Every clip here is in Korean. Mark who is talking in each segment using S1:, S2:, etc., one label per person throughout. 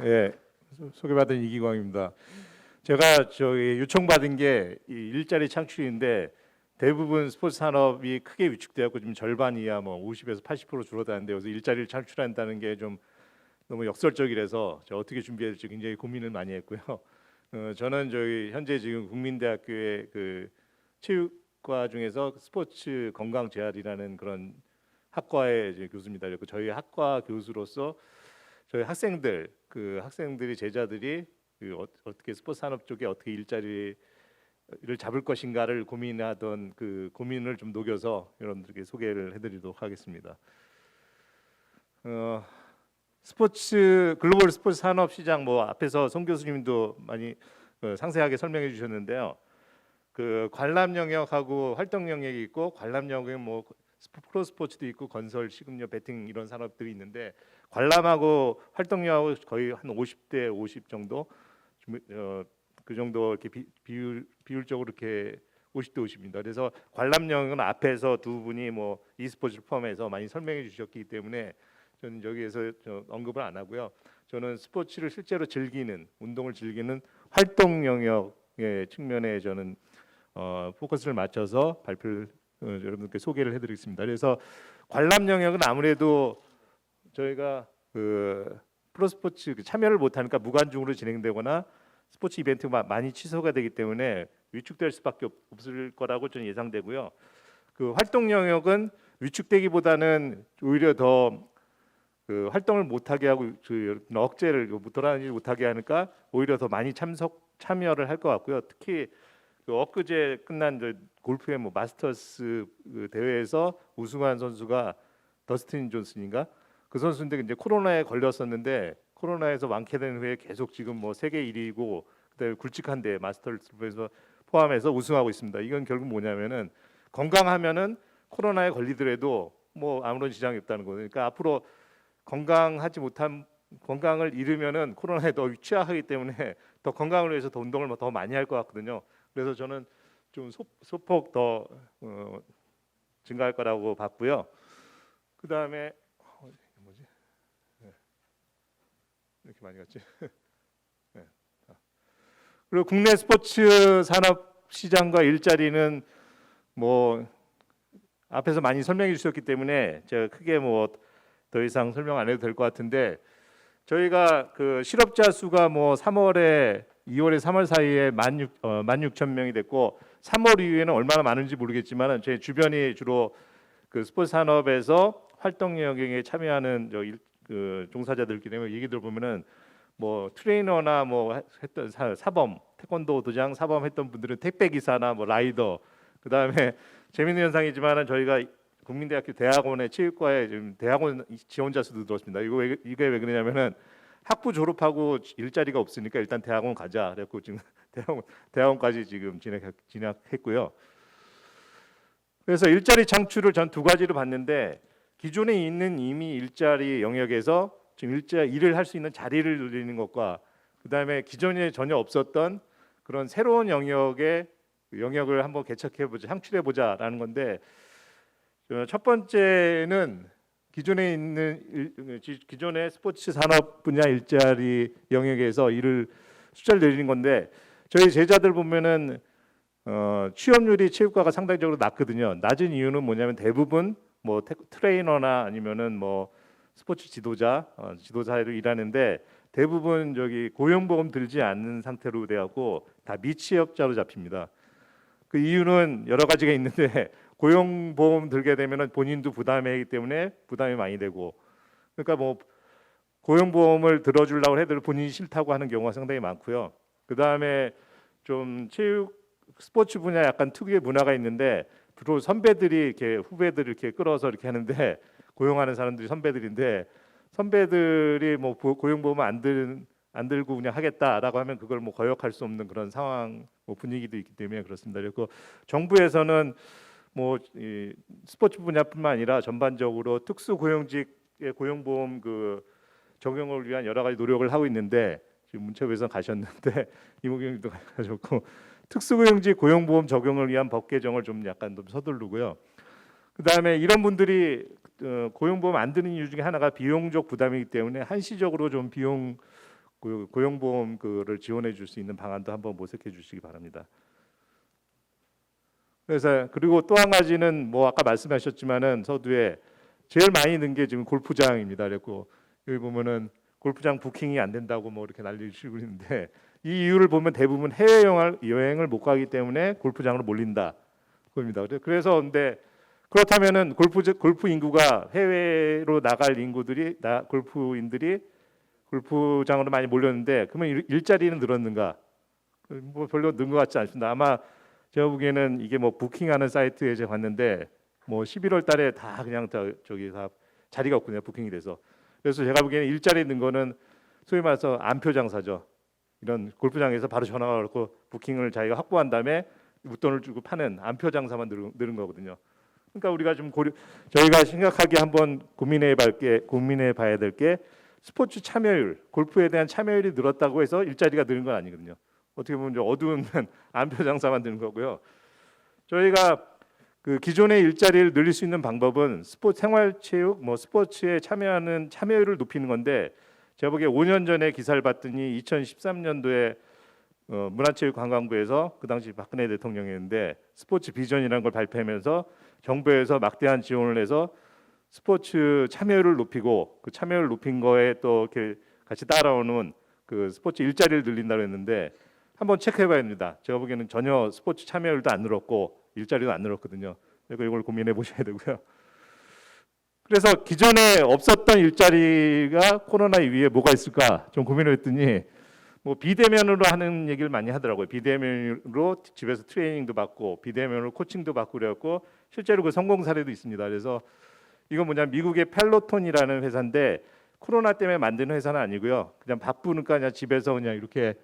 S1: 예, 소개받은 이기광입니다. 제가 저기 요청받은 게 이 일자리 창출인데 대부분 스포츠 산업이 크게 위축되었고 지금 절반 이하 뭐 50에서 80% 줄어드는데 여기서 일자리를 창출한다는 게 좀 너무 역설적이라서 저 어떻게 준비해야 될지 굉장히 고민을 많이 했고요. 저는 저희 현재 지금 국민대학교의 그 체육과 중에서 스포츠 건강 재활이라는 그런 학과의 이제 교수입니다. 그리고 저희 학과 교수로서 저희 학생들 그 학생들이 제자들이 어떻게 스포츠 산업 쪽에 어떻게 일자리를 잡을 것인가를 고민하던 그 고민을 좀 녹여서 여러분들께 소개를 해드리도록 하겠습니다. 스포츠 글로벌 스포츠 산업 시장 뭐 앞에서 송 교수님도 많이 상세하게 설명해 주셨는데요. 그 관람 영역하고 활동 영역이 있고 관람 영역은 뭐 프로 스포츠도 있고 건설, 식음료, 배팅 이런 산업들이 있는데 관람하고 활동 영역하고 거의 한 50대 50 정도 그 정도 이렇게 비율적으로 이렇게 50대 50입니다. 그래서 관람 영역은 앞에서 두 분이 뭐 e스포츠를 포함해서 많이 설명해 주셨기 때문에 저는 여기에서 언급을 안 하고요. 저는 스포츠를 실제로 즐기는 운동을 즐기는 활동 영역의 측면에 저는 포커스를 맞춰서 발표를 여러분께 소개를 해드리겠습니다. 그래서 관람 영역은 아무래도 저희가 그 프로스포츠 참여를 못하니까 무관중으로 진행되거나 스포츠 이벤트가 많이 취소가 되기 때문에 위축될 수밖에 없을 거라고 저는 예상되고요. 그 활동 영역은 위축되기보다는 오히려 더 그 활동을 못하게 하고 그 억제를 돌아다니지 못하게 하니까 오히려 더 많이 참여를 할 것 같고요. 특히 그 엊그제 끝난 골프의 뭐 마스터스 그 대회에서 우승한 선수가 더스틴 존슨인가 그 선수인데 이제 코로나에 걸렸었는데 코로나에서 완쾌된 후에 계속 지금 뭐 세계 1위고 그다음에 굵직한데 마스터스에서 포함해서 우승하고 있습니다. 이건 결국 뭐냐면은 건강하면은 코로나에 걸리더라도 뭐 아무런 지장이 없다는 거예요. 그러니까 앞으로 건강하지 못한 건강을 잃으면은 코로나에 더 취약하기 때문에 더 건강을 위해서 더 운동을 더 많이 할 것 같거든요. 그래서 저는 좀 소폭 더 증가할 거라고 봤고요. 그 다음에 뭐지? 네, 이렇게 많이 갔지? 네. 그리고 국내 스포츠 산업 시장과 일자리는 뭐 앞에서 많이 설명해 주셨기 때문에 제가 크게 뭐 더 이상 설명 안 해도 될 것 같은데 저희가 그 실업자 수가 뭐 3월에 2월에 3월 사이에 16,000명이 됐고 3월 이후에는 얼마나 많은지 모르겠지만 제 주변이 주로 그 스포츠 산업에서 활동 영역에 참여하는 그 종사자들끼리 얘기 들어보면은 뭐 트레이너나 뭐 했던 사범 태권도 도장 사범 했던 분들은 택배 기사나 뭐 라이더 그다음에 재밌는 현상이지만은 저희가 국민대학교 대학원의 체육과에 지금 대학원 지원자 수도 늘었습니다. 이게 왜 그러냐면은 학부 졸업하고 일자리가 없으니까 일단 대학원 가자. 그래갖고 지금 대학원까지 지금 진학했고요. 그래서 일자리 창출을 전 두 가지로 봤는데 기존에 있는 이미 일자리 영역에서 지금 일을 할 수 있는 자리를 늘리는 것과 그다음에 기존에 전혀 없었던 그런 새로운 영역을 한번 개척해보자, 창출해보자라는 건데 첫 번째는 기존의 스포츠 산업 분야 일자리 영역에서 숫자를 늘리는 건데 저희 제자들 보면은 취업률이 체육과가 상당적으로 낮거든요. 낮은 이유는 뭐냐면 대부분 뭐 트레이너나 아니면은 뭐 스포츠 지도자로 일하는데 대부분 저기 고용보험 들지 않는 상태로 돼갖고 다 미취업자로 잡힙니다. 그 이유는 여러 가지가 있는데 고용보험 들게 되면은 본인도 부담이기 때문에 부담이 많이 되고 그러니까 뭐 고용보험을 들어주려고 해도 본인이 싫다고 하는 경우가 상당히 많고요. 그 다음에 좀 스포츠 분야 약간 특유의 문화가 있는데 주로 선배들이 이렇게 후배들을 이렇게 끌어서 이렇게 하는데 고용하는 사람들이 선배들인데 선배들이 뭐 고용보험 안 들고 그냥 하겠다라고 하면 그걸 뭐 거역할 수 없는 그런 상황 뭐 분위기도 있기 때문에 그렇습니다. 그리고 정부에서는 뭐 이 스포츠 분야뿐만 아니라 전반적으로 특수고용직의 고용보험 그 적용을 위한 여러 가지 노력을 하고 있는데 지금 문체부에서 가셨는데 이모경님도 가셨고 특수고용직 고용보험 적용을 위한 법 개정을 좀 약간 좀 서두르고요. 그 다음에 이런 분들이 고용보험 안 드는 이유 중에 하나가 비용적 부담이기 때문에 한시적으로 좀 비용 고용보험 그를 지원해 줄 수 있는 방안도 한번 모색해 주시기 바랍니다. 그래서 그리고 또 한 가지는 뭐 아까 말씀하셨지만은 서두에 제일 많이 는 게 지금 골프장입니다. 그랬고 여기 보면은 골프장 부킹이 안 된다고 뭐 이렇게 난리를 치고 있는데 이 이유를 보면 대부분 해외 여행을 못 가기 때문에 골프장으로 몰린다 그겁니다. 그래서 근데 그렇다면은 골프 인구가 해외로 나갈 골프인들이 골프장으로 많이 몰렸는데 그러면 일자리는 늘었는가? 뭐 별로 는 것 같지 않습니다. 아마 제가 보기에는 이게 뭐 부킹하는 사이트에 제가 봤는데 뭐 11월 달에 다 그냥 저기 다 자리가 없거든요. 부킹이 돼서. 그래서 제가 보기에는 일자리 는 거는 소위 말해서 안표 장사죠. 이런 골프장에서 바로 전화가 왔고 부킹을 자기가 확보한 다음에 웃돈을 주고 파는 안표 장사만 늘은 거거든요. 그러니까 우리가 좀 저희가 심각하게 한번 고민해 봐야 될 게 스포츠 참여율, 골프에 대한 참여율이 늘었다고 해서 일자리가 늘은 건 아니거든요. 어떻게 보면 좀 어두운 안표 장사만 드는 거고요. 저희가 그 기존의 일자리를 늘릴 수 있는 방법은 생활체육, 뭐 스포츠에 참여하는 참여율을 높이는 건데 제가 보기에 5년 전에 기사를 봤더니 2013년도에 문화체육관광부에서 그 당시 박근혜 대통령이었는데 스포츠 비전이라는 걸 발표하면서 정부에서 막대한 지원을 해서 스포츠 참여율을 높이고 그 참여율을 높인 거에 또 이렇게 같이 따라오는 그 스포츠 일자리를 늘린다고 했는데 한번 체크해봐야 됩니다. 제가 보기에는 전혀 스포츠 참여율도 안 늘었고 일자리도 안 늘었거든요. 그리고 이걸 고민해 보셔야 되고요. 그래서 기존에 없었던 일자리가 코로나 이후에 뭐가 있을까 좀 고민을 했더니 뭐 비대면으로 하는 얘기를 많이 하더라고요. 비대면으로 집에서 트레이닝도 받고 비대면으로 코칭도 받고 그래갖고 실제로 그 성공 사례도 있습니다. 그래서 이건 뭐냐 미국의 펠로톤이라는 회사인데 코로나 때문에 만든 회사는 아니고요. 그냥 바쁘니까 그냥 집에서 그냥 이렇게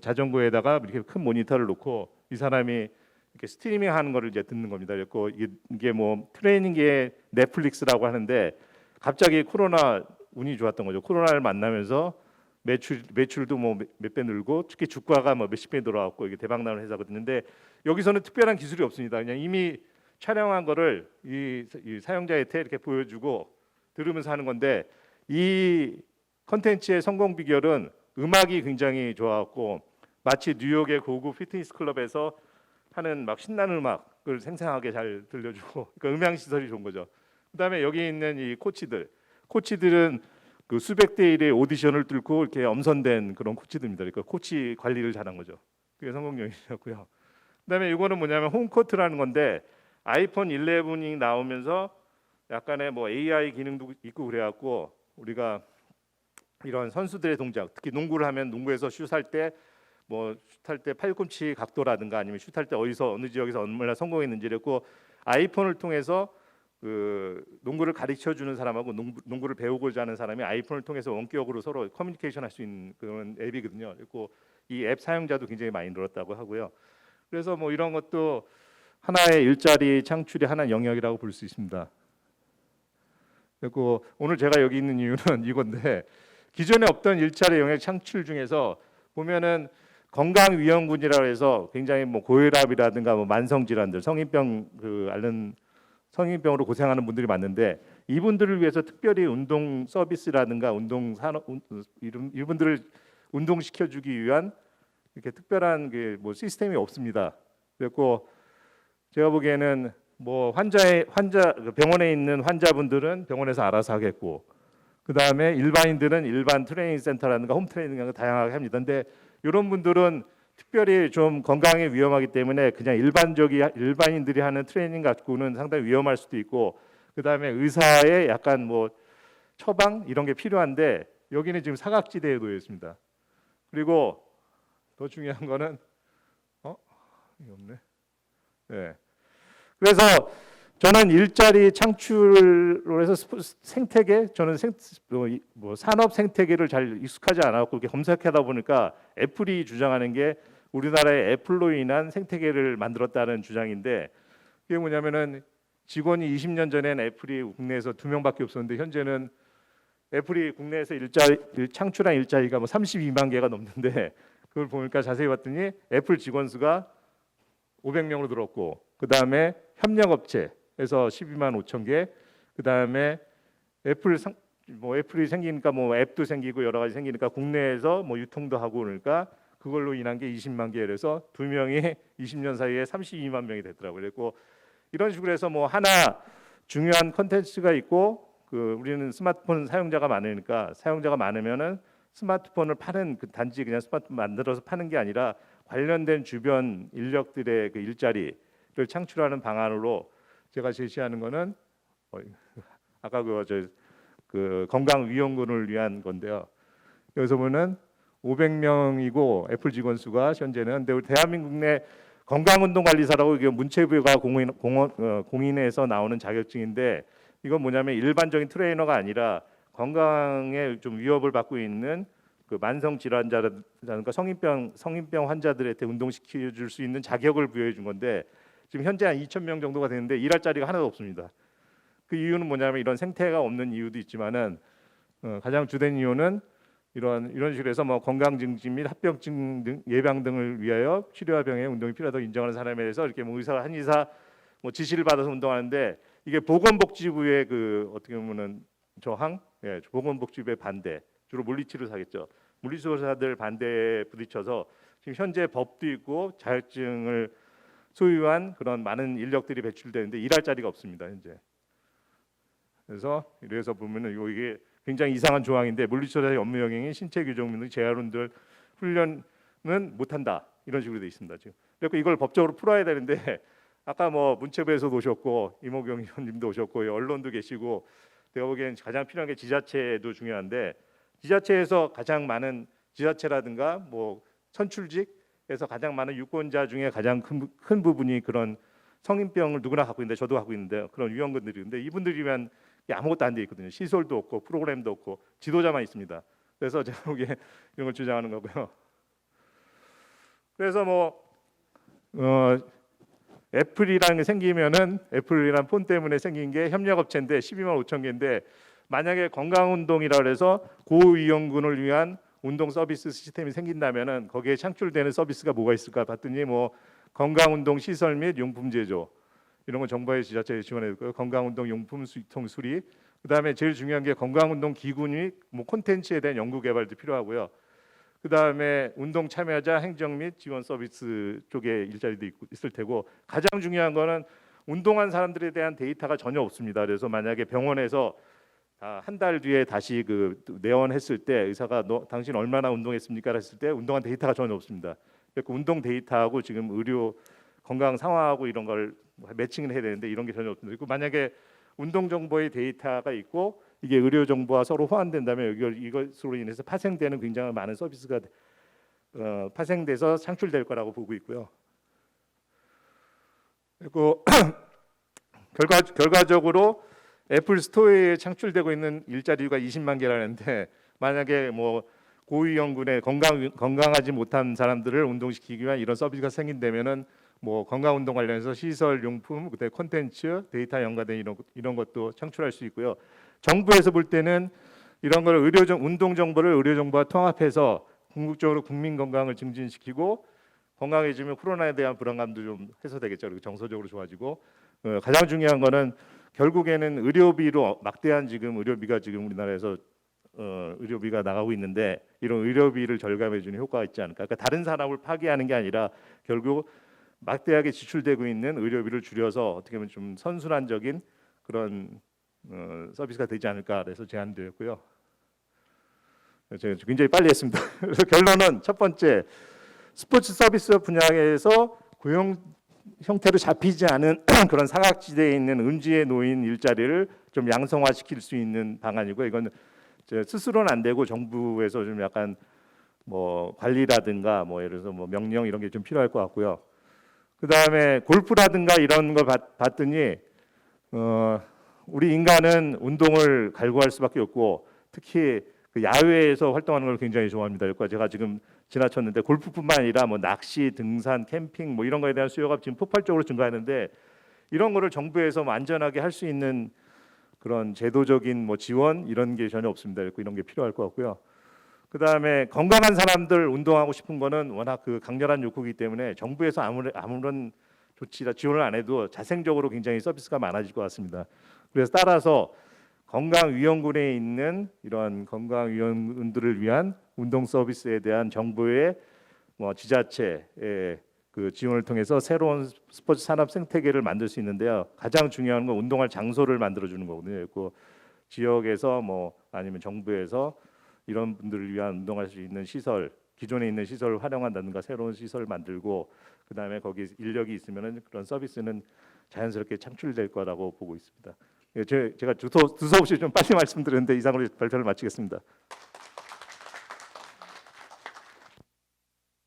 S1: 자전거에다가 이렇게 큰 모니터를 놓고 이 사람이 이렇게 스트리밍 하는 거를 이제 듣는 겁니다. 그래서 이게 뭐 트레이닝계의 넷플릭스라고 하는데 갑자기 코로나 운이 좋았던 거죠. 코로나를 만나면서 매출도 뭐 몇 배 늘고 특히 주가가 뭐 몇십 배 늘어왔고 이게 대박 나는 회사거든요. 근데 여기서는 특별한 기술이 없습니다. 그냥 이미 촬영한 거를 이 사용자한테 이렇게 보여주고 들으면서 하는 건데 이 컨텐츠의 성공 비결은 음악이 굉장히 좋았고 마치 뉴욕의 고급 피트니스 클럽에서 하는 막 신나는 음악을 생생하게 잘 들려주고 그러니까 음향 시설이 좋은 거죠. 그다음에 여기 있는 이 코치들은 그 수백 대 1의 오디션을 뚫고 이렇게 엄선된 그런 코치들입니다. 그러니까 코치 관리를 잘한 거죠. 그게 성공 요인이었고요. 그다음에 이거는 뭐냐면 홈코트라는 건데 아이폰 11이 나오면서 약간의 뭐 AI 기능도 있고 그래갖고 우리가 이런 선수들의 동작, 특히 농구를 하면 농구에서 슛할 때 팔꿈치 각도라든가 아니면 슛할 때 어느 지역에서 얼마나 성공했는지를 고 아이폰을 통해서 그 농구를 가르쳐 주는 사람하고 농구를 배우고자 하는 사람이 아이폰을 통해서 원격으로 서로 커뮤니케이션 할 수 있는 그런 앱이거든요. 그리고 이 앱 사용자도 굉장히 많이 늘었다고 하고요. 그래서 뭐 이런 것도 하나의 일자리 창출의 하나의 영역이라고 볼 수 있습니다. 그리고 오늘 제가 여기 있는 이유는 이건데 기존에 없던 일자리 영역 창출 중에서 보면은 건강위험군이라고 해서 굉장히 뭐 고혈압이라든가 뭐 만성 질환들 성인병으로 고생하는 분들이 많은데 이분들을 위해서 특별히 운동 서비스라든가 운동 산업 이분들을 운동시켜주기 위한 이렇게 특별한 그 뭐 시스템이 없습니다. 그리고 제가 보기에는 뭐 병원에 있는 환자분들은 병원에서 알아서 하겠고 그 다음에 일반인들은 일반 트레이닝 센터라든가 홈 트레이닝 같은 거 다양하게 합니다. 근데 이런 분들은 특별히 좀 건강에 위험하기 때문에 그냥 일반인들이 하는 트레이닝 갖고는 상당히 위험할 수도 있고 그 다음에 의사의 약간 뭐 처방 이런 게 필요한데 여기는 지금 사각지대에 놓여 있습니다. 그리고 더 중요한 거는 이게 없네. 네. 그래서 저는 일자리 창출로 해서 생태계 저는 산업 생태계를 잘 익숙하지 않았고 이렇게 검색하다 보니까 애플이 주장하는 게 우리나라의 애플로 인한 생태계를 만들었다는 주장인데 그게 뭐냐면은 직원이 20년 전엔 애플이 국내에서 2명밖에 없었는데 현재는 애플이 국내에서 창출한 일자리가 뭐 32만 개가 넘는데 그걸 보니까 자세히 봤더니 애플 직원 수가 500명으로 늘었고 그 다음에 협력업체에서 12만 5천 개, 그 다음에 애플 뭐 애플이 생기니까 뭐 앱도 생기고 여러 가지 생기니까 국내에서 뭐 유통도 하고 그러니까 그걸로 인한 게 20만 개. 그래서 두 명이 20년 사이에 32만 명이 됐더라고요. 그리고 이런 식으로 해서 뭐 하나 중요한 컨텐츠가 있고 그 우리는 스마트폰 사용자가 많으니까 사용자가 많으면은 스마트폰을 파는 그 단지 그냥 스마트폰 만들어서 파는 게 아니라 관련된 주변 인력들의 그 일자리를 창출하는 방안으로 제가 제시하는 거는 아까 그 건강위험군을 위한 건데요. 여기서 보면 500명이고 애플 직원 수가 현재는 근데 우리 대한민국 내 건강운동관리사라고 이게 문체부가 공인해서 나오는 자격증인데 이건 뭐냐면 일반적인 트레이너가 아니라 건강에 좀 위협을 받고 있는 그 만성 질환자라든가 성인병 환자들한테 운동시켜 줄 수 있는 자격을 부여해 준 건데 지금 현재 한 2,000명 정도가 되는데 일할 자리가 하나도 없습니다. 그 이유는 뭐냐면 이런 생태가 없는 이유도 있지만은 가장 주된 이유는 이런 식으로 해서 뭐 건강 증진 및 합병증 등 예방 등을 위하여 치료와 병에 운동이 필요하다고 인정하는 사람에 대해서 이렇게 뭐 한의사 뭐 지시를 받아서 운동하는데 이게 보건복지부의 그 어떻게 보면은 저항, 보건복지부의 반대, 주로 물리치료 사겠죠. 물리치료사들 반대에 부딪혀서 지금 현재 법도 있고 자격증을 소유한 그런 많은 인력들이 배출되는데 일할 자리가 없습니다 현재. 그래서 보면은 이게 굉장히 이상한 조항인데 물리치료사의 업무 영역인 신체 규정 등 재활운동 훈련은 못한다 이런 식으로 돼 있습니다 지금. 그래서 이걸 법적으로 풀어야 되는데 아까 뭐 문체부에서도 오셨고 이모경 의원님도 오셨고 언론도 계시고 제가 보기엔 가장 필요한 게 지자체도 중요한데 지자체에서 가장 많은 지자체라든가 뭐 선출직에서 가장 많은 유권자 중에 가장 큰 부분이 그런 성인병을 누구나 갖고 있는데 저도 갖고 있는데 그런 위험군들이 있는데 이분들이면 아무것도 안 돼 있거든요. 시설도 없고 프로그램도 없고 지도자만 있습니다. 그래서 제가 보기에 이런 걸 주장하는 거고요. 그래서 뭐 애플이라는 게 생기면은 애플이란 폰 때문에 생긴 게 협력업체인데 12만 5천 개인데 만약에 건강운동이라 해서 고위험군을 위한 운동 서비스 시스템이 생긴다면은 거기에 창출되는 서비스가 뭐가 있을까 봤더니 뭐 건강운동 시설 및 용품 제조 이런 건 정부의 지자체에 지원했고요. 건강운동 용품 수통 수리 그다음에 제일 중요한 게 건강운동 기구 및 뭐 콘텐츠에 대한 연구 개발도 필요하고요. 그다음에 운동 참여자 행정 및 지원 서비스 쪽에 일자리도 있을 테고 가장 중요한 거는 운동한 사람들에 대한 데이터가 전혀 없습니다. 그래서 만약에 병원에서 한 달 뒤에 다시 그 내원했을 때 의사가 당신 얼마나 운동했습니까? 했을 때 운동한 데이터가 전혀 없습니다. 그래서 운동 데이터하고 지금 의료 건강 상황하고 이런 걸 매칭을 해야 되는데 이런 게 전혀 없습니다. 그리고 만약에 운동 정보의 데이터가 있고 이게 의료 정보와 서로 호환된다면 이것으로 인해서 파생되는 굉장히 많은 서비스가 파생돼서 창출될 거라고 보고 있고요. 그리고 결과적으로 애플 스토어에 창출되고 있는 일자리가 20만 개라는데 만약에 뭐 고위험군에 건강하지 못한 사람들을 운동시키기 위한 이런 서비스가 생긴다면은 뭐 건강운동 관련해서 시설, 용품, 그다음에 콘텐츠, 데이터 연관된 이런 것도 창출할 수 있고요. 정부에서 볼 때는 이런 걸 운동 정보를 의료 정보와 통합해서 궁극적으로 국민 건강을 증진시키고 건강해지면 코로나에 대한 불안감도 좀 해소되겠죠. 그리고 정서적으로 좋아지고 가장 중요한 거는 결국에는 의료비로 막대한 지금 의료비가 지금 우리나라에서 의료비가 나가고 있는데 이런 의료비를 절감해주는 효과가 있지 않을까. 그러니까 다른 산업을 파괴하는 게 아니라 결국 막대하게 지출되고 있는 의료비를 줄여서 어떻게 보면 좀 선순환적인 그런 서비스가 되지 않을까 그래서 제안드렸고요. 제가 굉장히 빨리 했습니다. 그래서 결론은 첫 번째 스포츠 서비스 분야에서 고용 형태로 잡히지 않은 그런 사각지대에 있는 음지에 놓인 일자리를 좀 양성화시킬 수 있는 방안이고 이건 스스로는 안 되고 정부에서 좀 약간 뭐 관리라든가 뭐 예를 들어서 뭐 명령 이런 게 좀 필요할 것 같고요. 그 다음에 골프라든가 이런 걸 봤더니 우리 인간은 운동을 갈구할 수밖에 없고 특히 그 야외에서 활동하는 걸 굉장히 좋아합니다. 그러니까 제가 지금 지나쳤는데 골프뿐만 아니라 뭐 낚시, 등산, 캠핑 뭐 이런 거에 대한 수요가 지금 폭발적으로 증가하는데 이런 거를 정부에서 뭐 안전하게 할 수 있는 그런 제도적인 뭐 지원 이런 게 전혀 없습니다. 그래서 이런 게 필요할 것 같고요. 그 다음에 건강한 사람들 운동하고 싶은 거는 워낙 그 강렬한 욕구이기 때문에 정부에서 아무런 조치나 지원을 안 해도 자생적으로 굉장히 서비스가 많아질 것 같습니다. 그래서 따라서 건강위원군에 있는 이러한 건강위원들을 위한 운동 서비스에 대한 정부의 지자체의 그 지원을 통해서 새로운 스포츠 산업 생태계를 만들 수 있는데요. 가장 중요한 건 운동할 장소를 만들어 주는 거거든요. 그 지역에서 아니면 정부에서 이런 분들을 위한 운동할 수 있는 시설, 기존에 있는 시설을 활용한다든가 새로운 시설을 만들고 그다음에 거기 인력이 있으면은 그런 서비스는 자연스럽게 창출될 거라고 보고 있습니다. 제가 두서없이 좀 빨리 말씀드렸는데 이상으로 발표를 마치겠습니다.